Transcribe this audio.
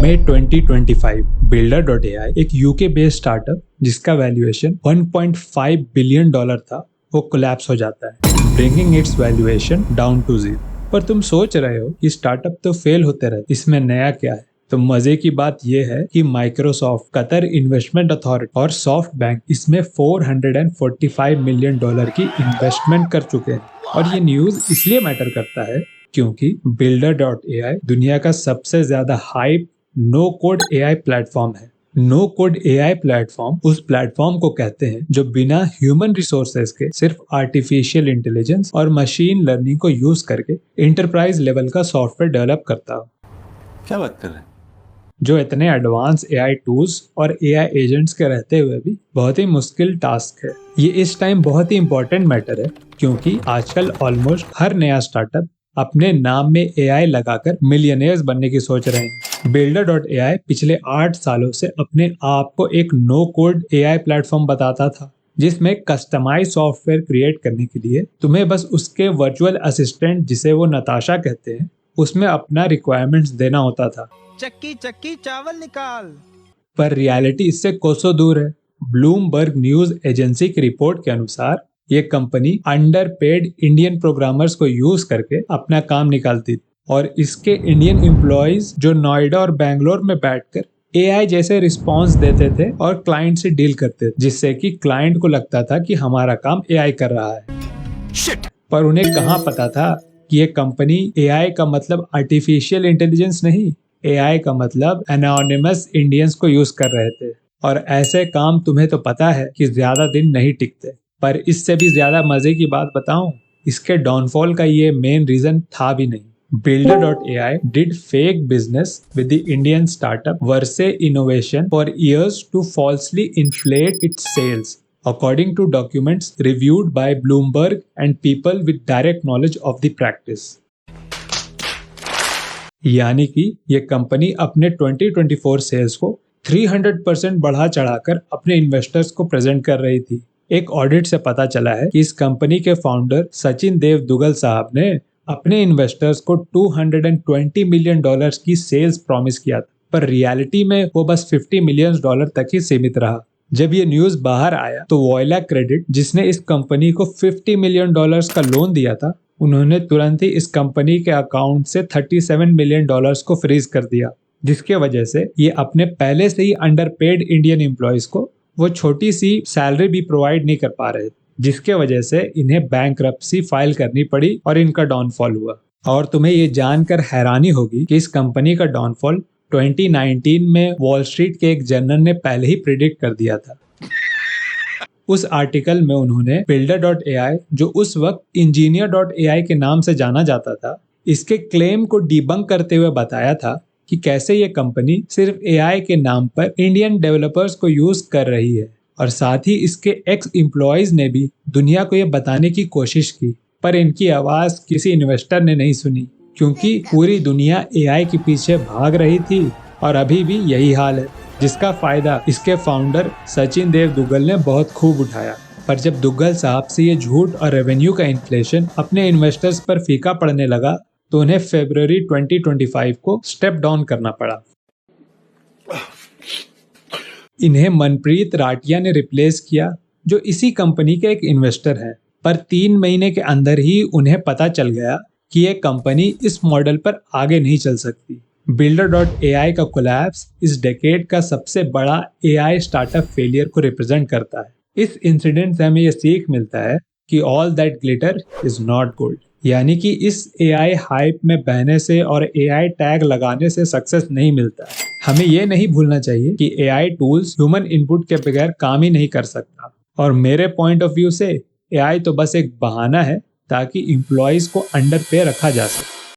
मई 2025 Builder.ai एक UK based startup जिसका valuation $1.5 billion था, वो कोलैप्स हो जाता है, bringing its valuation down to zero. पर तुम सोच रहे हो कि स्टार्टअप तो फेल होते रहे, इसमें नया क्या है? तो मजे की बात यह है कि माइक्रोसॉफ्ट, कतर इन्वेस्टमेंट अथॉरिटी और सॉफ्ट बैंक इसमें $445 मिलियन की इन्वेस्टमेंट कर चुके हैं। और ये न्यूज इसलिए मैटर करता है क्योंकि Builder.ai दुनिया का सबसे ज्यादा hype no code AI platform है। नो कोड एआई प्लेटफॉर्म उस प्लेटफॉर्म को कहते हैं जो बिना ह्यूमन रिसोर्सेज के सिर्फ आर्टिफिशियल इंटेलिजेंस और मशीन लर्निंग को यूज करके इंटरप्राइज लेवल का सॉफ्टवेयर डेवलप करता हो। क्या बात कर रहे हैं? जो इतने एडवांस एआई टूल्स और एआई एजेंट्स के रहते हुए भी बहुत ही मुश्किल टास्क है। ये इस टाइम बहुत ही इंपॉर्टेंट मैटर है क्योंकि आजकल ऑलमोस्ट हर नया स्टार्टअप अपने नाम में एआई लगाकर मिलियनेयर्स बनने की सोच रहे हैं। Builder.ai पिछले 8 सालों से अपने आप को एक नो कोड एआई प्लेटफॉर्म बताता था, जिसमें कस्टमाइज सॉफ्टवेयर क्रिएट करने के लिए तुम्हें बस उसके वर्चुअल असिस्टेंट, जिसे वो नताशा कहते हैं, उसमें अपना रिक्वायरमेंट्स देना होता था। चक्की चक्की चावल निकाल। पर रियलिटी इससे कोसों दूर है। ब्लूमबर्ग न्यूज एजेंसी की रिपोर्ट के अनुसार ये कंपनी अंडरपेड इंडियन प्रोग्रामर्स को यूज करके अपना काम निकालती थी और इसके इंडियन एम्प्लॉइज जो नोएडा और बैंगलोर में बैठकर एआई जैसे रिस्पॉन्स देते थे और क्लाइंट से डील करते थे, जिससे कि क्लाइंट को लगता था कि हमारा काम एआई कर रहा है। Shit! पर उन्हें कहाँ पता था कि ये कंपनी एआई का मतलब आर्टिफिशियल इंटेलिजेंस नहीं, एआई का मतलब एनोनिमस इंडियंस को यूज कर रहे थे। और ऐसे काम तुम्हें तो पता है कि ज्यादा दिन नहीं टिकते। पर इससे भी ज्यादा मजे की बात बताऊं, इसके डाउनफॉल का ये मेन रीजन था भी नहीं। Builder.ai did fake business with the Indian startup Verse Innovation for years to falsely inflate its sales, according to documents reviewed by Bloomberg and people with direct knowledge of the practice. यानी कि ये company अपने 2024 sales को 300% बढ़ा चढ़ाकर अपने investors को present कर रही थी। एक ऑडिट से पता चला है कि इस कंपनी के फाउंडर सचिन देव दुगल साहब ने अपने इन्वेस्टर्स को $220 मिलियन की सेल्स प्रॉमिस किया था, पर रियलिटी में वो बस $50 मिलियन तक ही सीमित रहा। जब ये न्यूज बाहर आया तो वॉयला क्रेडिट, जिसने इस कंपनी को $50 मिलियन का लोन दिया था, उन्होंने तुरंत ही इस कंपनी के अकाउंट से $37 मिलियन को फ्रीज कर दिया, जिसके वजह से ये अपने पहले से ही अंडरपेड इंडियन एम्प्लॉइज को वो छोटी सी सैलरी भी प्रोवाइड नहीं कर पा रहे, जिसके वजह से इन्हें बैंकरप्सी फाइल करनी पड़ी और इनका डाउनफॉल हुआ। और तुम्हें ये जानकर हैरानी होगी कि इस कंपनी का डाउनफॉल 2019 में वॉल स्ट्रीट के एक जर्नल ने पहले ही प्रिडिक्ट कर दिया था। उस आर्टिकल में उन्होंने Builder.ai, जो उस वक्त Engineer.ai के नाम से जाना जाता था, इसके क्लेम को डिबंक करते हुए बताया था कि कैसे ये कंपनी सिर्फ एआई के नाम पर इंडियन डेवलपर्स को यूज कर रही है। और साथ ही इसके एक्स एम्प्लॉइज ने भी दुनिया को ये बताने की कोशिश की, पर इनकी आवाज किसी इन्वेस्टर ने नहीं सुनी, क्योंकि पूरी दुनिया एआई के पीछे भाग रही थी और अभी भी यही हाल है, जिसका फायदा इसके फाउंडर सचिन देव दुग्गल ने बहुत खूब उठाया। पर जब दुग्गल साहब से ये झूठ और रेवेन्यू का इन्फ्लेशन अपने इन्वेस्टर्स पर फीका पड़ने लगा तो उन्हें फरवरी 2025 को स्टेप डाउन करना पड़ा। इन्हें मनप्रीत राटिया ने रिप्लेस किया, जो इसी कंपनी के एक इन्वेस्टर हैं। पर 3 महीने के अंदर ही उन्हें पता चल गया कि ये कंपनी इस मॉडल पर आगे नहीं चल सकती। Builder.ai का कोलैप्स इस डेकेड का सबसे बड़ा एआई स्टार्टअप फेलियर को रिप्रेजेंट करता है। इस इंसिडेंट से हमें यह सीख मिलता है कि all that glitter is not gold, यानी कि इस एआई हाइप में बहने से और एआई टैग लगाने से सक्सेस नहीं मिलता। हमें ये नहीं भूलना चाहिए कि एआई टूल्स ह्यूमन इनपुट के बगैर काम ही नहीं कर सकता। और मेरे पॉइंट ऑफ व्यू से एआई तो बस एक बहाना है ताकि एम्प्लॉइज को अंडर पे रखा जा सके।